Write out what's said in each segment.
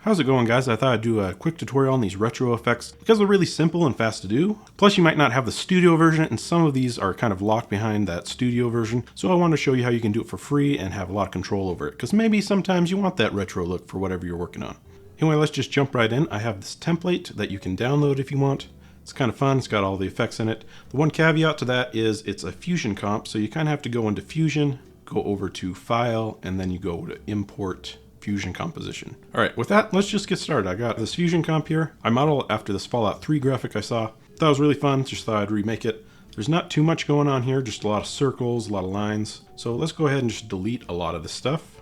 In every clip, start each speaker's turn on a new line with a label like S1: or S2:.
S1: How's it going, guys? I thought I'd do a quick tutorial on these retro effects because they're really simple and fast to do. Plus you might not have the studio version, and some of these are kind of locked behind that studio version. So I wanted to show you how you can do it for free and have a lot of control over it, because maybe sometimes you want that retro look for whatever you're working on. Anyway, let's just jump right in. I have this template that you can download if you want. It's kind of fun. It's got all the effects in it. The one caveat to that is it's a Fusion comp, so you kind of have to go into Fusion, go over to File, and then you go to Import Fusion Composition. All right, with that, let's just get started. I got this Fusion comp here. I modeled after this Fallout 3 graphic I saw. Thought it was really fun, just thought I'd remake it. There's not too much going on here, just a lot of circles, a lot of lines. So let's go ahead and just delete a lot of this stuff.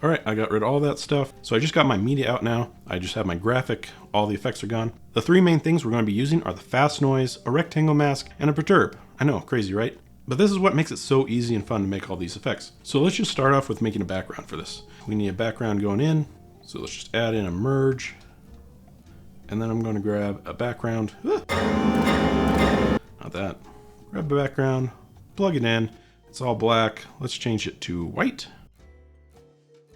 S1: All right, I got rid of all that stuff. So I just got my media out now. I just have my graphic, all the effects are gone. The three main things we're going to be using are the fast noise, a rectangle mask, and a perturb. I know, crazy, right? But this is what makes it so easy and fun to make all these effects. So let's just start off with making a background for this. We need a background going in. So let's just add in a merge. And then I'm going to grab a background. Not that. Grab a background, plug it in. It's all black. Let's change it to white.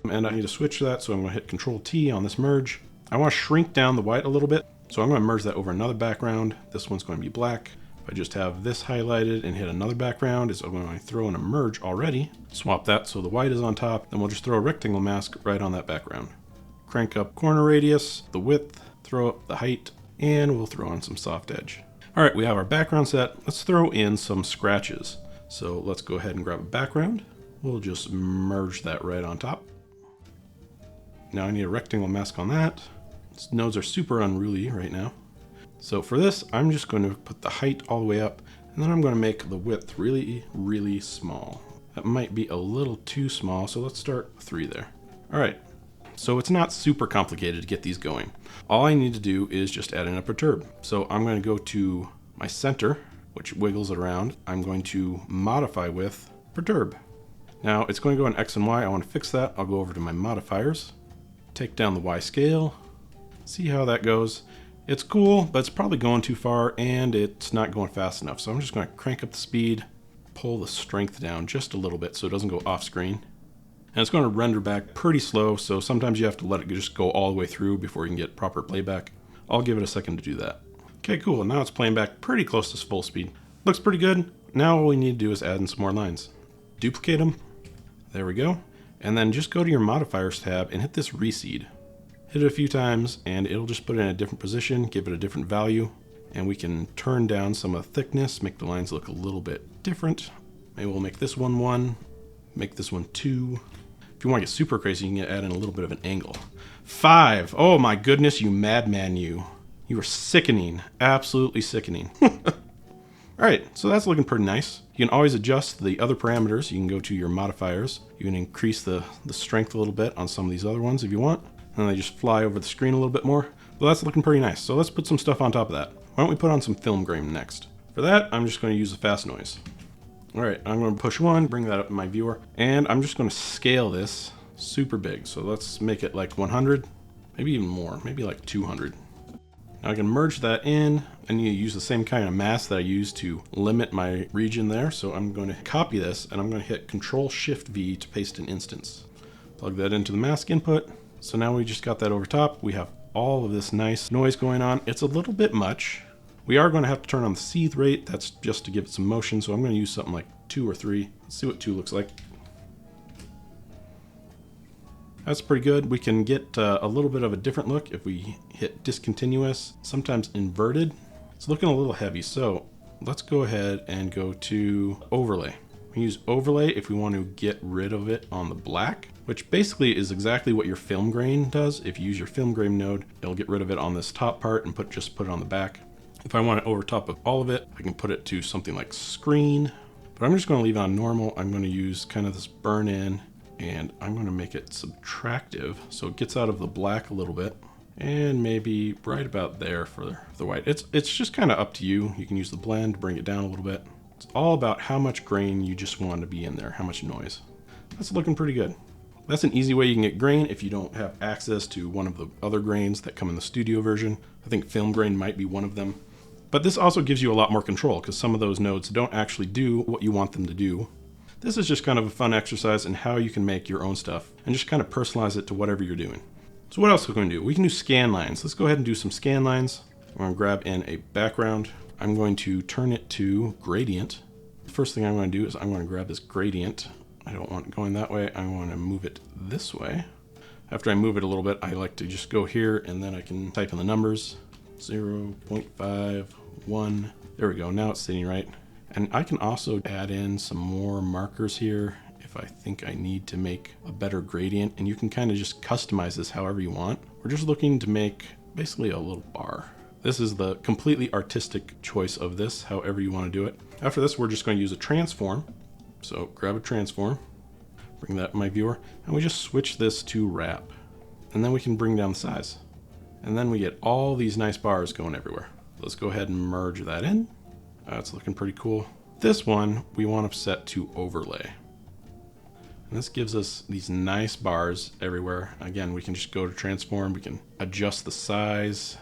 S1: And I need to switch that, so I'm going to hit Control T on this merge. I want to shrink down the white a little bit. So I'm going to merge that over another background. This one's going to be black. I just have this highlighted and hit another background, is I'm going to throw in a merge already. Swap that so the white is on top, then we'll just throw a rectangle mask right on that background. Crank up corner radius, the width, throw up the height, and we'll throw in some soft edge. All right, we have our background set. Let's throw in some scratches. So let's go ahead and grab a background. We'll just merge that right on top. Now I need a rectangle mask on that. These nodes are super unruly right now. So for this, I'm just going to put the height all the way up, and then I'm going to make the width really, really small. That might be a little too small, so let's start 3 there. All right, so it's not super complicated to get these going. All I need to do is just add in a perturb. So I'm going to go to my center, which wiggles it around. I'm going to modify with perturb. Now it's going to go in X and Y. I want to fix that. I'll go over to my modifiers, take down the Y scale, see how that goes. It's cool, but it's probably going too far and it's not going fast enough. So I'm just going to crank up the speed, pull the strength down just a little bit so it doesn't go off screen. And it's going to render back pretty slow, so sometimes you have to let it just go all the way through before you can get proper playback. I'll give it a second to do that. Okay, cool. Now it's playing back pretty close to full speed. Looks pretty good. Now all we need to do is add in some more lines. Duplicate them. There we go. And then just go to your modifiers tab and hit this reseed. Hit it a few times and it'll just put it in a different position, give it a different value, and we can turn down some of the thickness, make the lines look a little bit different. Maybe we'll make this one 1, make this one 2. If you want to get super crazy, you can add in a little bit of an angle. 5. Oh my goodness, you madman, you. You are sickening, absolutely sickening. All right, so that's looking pretty nice. You can always adjust the other parameters. You can go to your modifiers. You can increase the strength a little bit on some of these other ones if you want. And they just fly over the screen a little bit more. Well, that's looking pretty nice. So let's put some stuff on top of that. Why don't we put on some film grain next? For that, I'm just going to use the fast noise. All right, I'm going to push 1, bring that up in my viewer, and I'm just going to scale this super big. So let's make it like 100, maybe even more, maybe like 200. Now I can merge that in. I need to use the same kind of mask that I used to limit my region there. So I'm going to copy this and I'm going to hit Control-Shift-V to paste an instance. Plug that into the mask input. So now we just got that over top. We have all of this nice noise going on. It's a little bit much. We are going to have to turn on the seethe rate. That's just to give it some motion. So I'm going to use something like 2 or 3. Let's see what 2 looks like. That's pretty good. We can get a little bit of a different look if we hit discontinuous, sometimes inverted. It's looking a little heavy. So let's go ahead and go to overlay. We use overlay if we want to get rid of it on the black, which basically is exactly what your film grain does. If you use your film grain node, it'll get rid of it on this top part and just put it on the back. If I want it over top of all of it, I can put it to something like screen, but I'm just going to leave it on normal. I'm going to use kind of this burn in, and I'm going to make it subtractive so it gets out of the black a little bit, and maybe right about there for the white. It's just kind of up to you. You can use the blend to bring it down a little bit. It's all about how much grain you just want to be in there, how much noise. That's looking pretty good. That's an easy way you can get grain if you don't have access to one of the other grains that come in the studio version. I think film grain might be one of them. But this also gives you a lot more control because some of those nodes don't actually do what you want them to do. This is just kind of a fun exercise in how you can make your own stuff and just kind of personalize it to whatever you're doing. So what else are we going to do? We can do scan lines. Let's go ahead and do some scan lines. I'm going to grab in a background. I'm going to turn it to gradient. The first thing I'm going to do is I'm going to grab this gradient. I don't want it going that way. I want to move it this way. After I move it a little bit, I like to just go here and then I can type in the numbers. 0.5, 1. There we go. Now it's sitting right. And I can also add in some more markers here if I think I need to make a better gradient. And you can kind of just customize this however you want. We're just looking to make basically a little bar. This is the completely artistic choice of this, however you want to do it. After this, we're just going to use a transform. So grab a transform, bring that in my viewer, and we just switch this to wrap. And then we can bring down the size. And then we get all these nice bars going everywhere. Let's go ahead and merge that in. That's looking pretty cool. This one we want to set to overlay. And this gives us these nice bars everywhere. Again, we can just go to transform. We can adjust the size,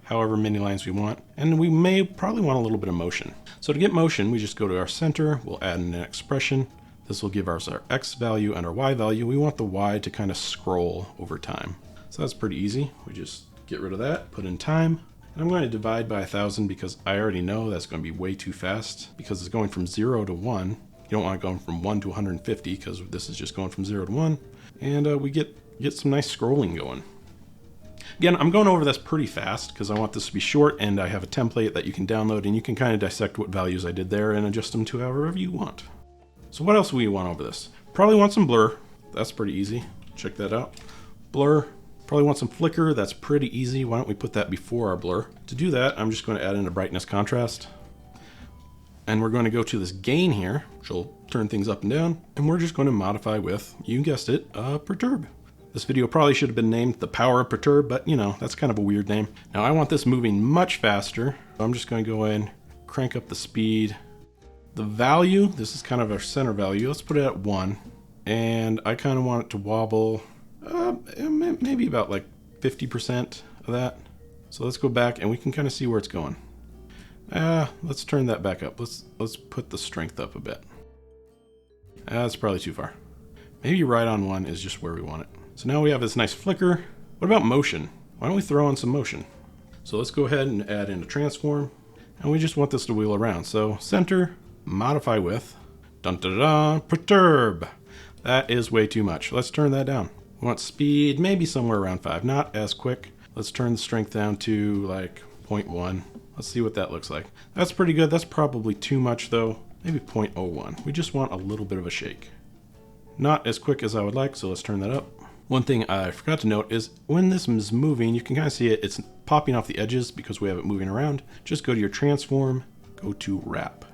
S1: however many lines we want. And we may probably want a little bit of motion. So to get motion, we just go to our center. We'll add in an expression. This will give us our X value and our Y value. We want the Y to kind of scroll over time. So that's pretty easy. We just get rid of that, put in time. And I'm going to divide by 1,000 because I already know that's going to be way too fast because it's going from 0 to 1. You don't want to go from 1 to 150 because this is just going from 0 to 1. And we get some nice scrolling going. Again, I'm going over this pretty fast because I want this to be short and I have a template that you can download and you can kind of dissect what values I did there and adjust them to however you want. So what else do we want over this? Probably want some blur. That's pretty easy. Check that out. Blur. Probably want some flicker. That's pretty easy. Why don't we put that before our blur? To do that, I'm just going to add in a brightness contrast. And we're going to go to this gain here, which will turn things up and down. And we're just going to modify with, you guessed it, perturb. This video probably should have been named The Power of Perturb, but you know, that's kind of a weird name. Now I want this moving much faster. So I'm just going to go in, crank up the speed. The value, this is kind of our center value. Let's put it at 1. And I kind of want it to wobble maybe about like 50% of that. So let's go back and we can kind of see where it's going. Let's turn that back up. Let's put the strength up a bit. That's probably too far. Maybe right on 1 is just where we want it. So now we have this nice flicker. What about motion? Why don't we throw on some motion? So let's go ahead and add in a transform. And we just want this to wheel around. So center, modify with, dun da da, perturb. That is way too much. Let's turn that down. We want speed, maybe somewhere around 5, not as quick. Let's turn the strength down to like 0.1. Let's see what that looks like. That's pretty good. That's probably too much though. Maybe 0.01. We just want a little bit of a shake. Not as quick as I would like, so let's turn that up. One thing I forgot to note is when this is moving, you can kind of see it's popping off the edges because we have it moving around. Just go to your transform, go to wrap.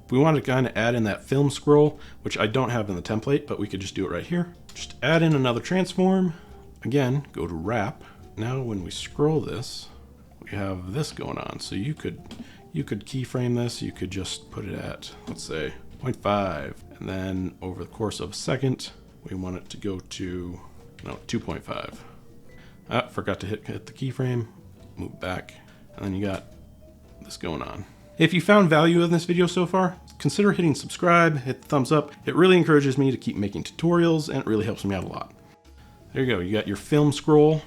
S1: If we want to kind of add in that film scroll, which I don't have in the template, but we could just do it right here. Just add in another transform. Again, go to wrap. Now when we scroll this, we have this going on. So you could keyframe this. You could just put it at, let's say, 0.5. And then over the course of a second, we want it to go to, 2.5. Forgot to hit the keyframe, move back, and then you got this going on. If you found value in this video so far, consider hitting subscribe, hit the thumbs up. It really encourages me to keep making tutorials and it really helps me out a lot. There you go, you got your film scroll.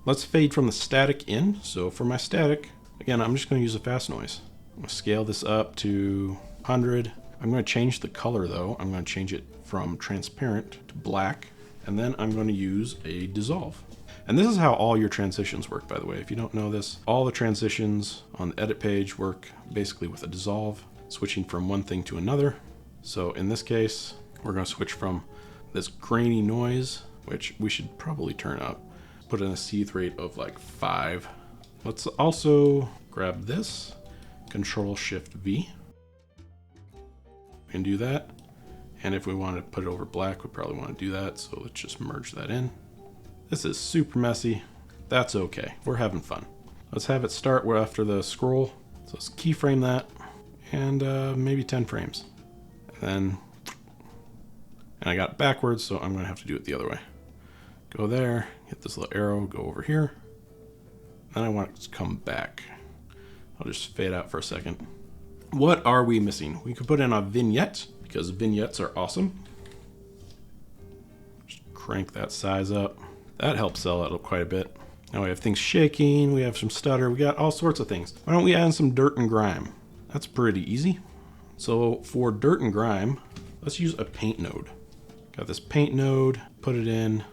S1: Let's fade from the static in. So for my static, again, I'm just going to use a fast noise. I'm going to scale this up to 100. I'm going to change the color though. I'm going to change it from transparent to black. And then I'm going to use a dissolve. And this is how all your transitions work, by the way. If you don't know this, all the transitions on the edit page work basically with a dissolve, switching from one thing to another. So in this case, we're going to switch from this grainy noise, which we should probably turn up, put in a seethe rate of like 5. Let's also grab this, Control-Shift-V. We can do that. And if we want to put it over black, we probably want to do that. So let's just merge that in. This is super messy. That's okay. We're having fun. Let's have it start where after the scroll. So let's keyframe that and maybe 10 frames. And I got it backwards, so I'm going to have to do it the other way. Go there, hit this little arrow, go over here. Then I want it to come back. I'll just fade out for a second. What are we missing? We could put in a vignette. because vignettes are awesome. Just crank that size up. That helps sell it quite a bit. Now we have things shaking, we have some stutter, we got all sorts of things. Why don't we add some dirt and grime? That's pretty easy. So for dirt and grime, let's use a paint node. Got this paint node, put it in,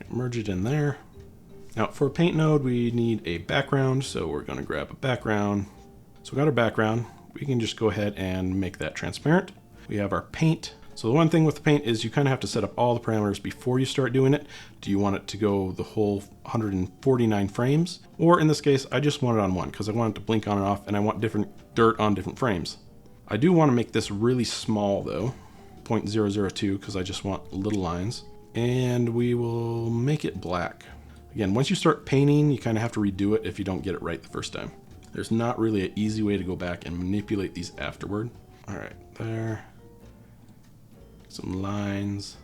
S1: merge it in there. Now for a paint node, we need a background, so we're gonna grab a background. So we got our background, we can just go ahead and make that transparent. We have our paint. So the one thing with the paint is you kind of have to set up all the parameters before you start doing it. Do you want it to go the whole 149 frames? Or in this case, I just want it on one because I want it to blink on and off and I want different dirt on different frames. I do want to make this really small though, 0.002, because I just want little lines. And we will make it black. Again, once you start painting, you kind of have to redo it if you don't get it right the first time. There's not really an easy way to go back and manipulate these afterward. All right, there. Some lines,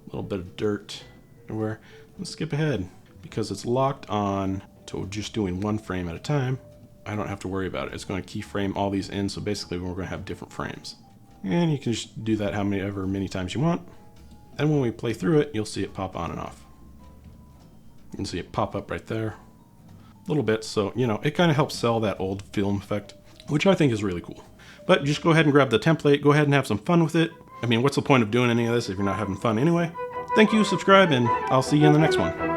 S1: a little bit of dirt everywhere. Let's skip ahead because it's locked on to just doing one frame at a time. I don't have to worry about it. It's going to keyframe all these in, so basically we're going to have different frames. And you can just do that however many times you want. And when we play through it, you'll see it pop on and off. You can see it pop up right there a little bit, so you know, it kind of helps sell that old film effect, which I think is really cool. But just go ahead and grab the template, go ahead and have some fun with it. I mean, what's the point of doing any of this if you're not having fun anyway? Thank you, subscribe, and I'll see you in the next one.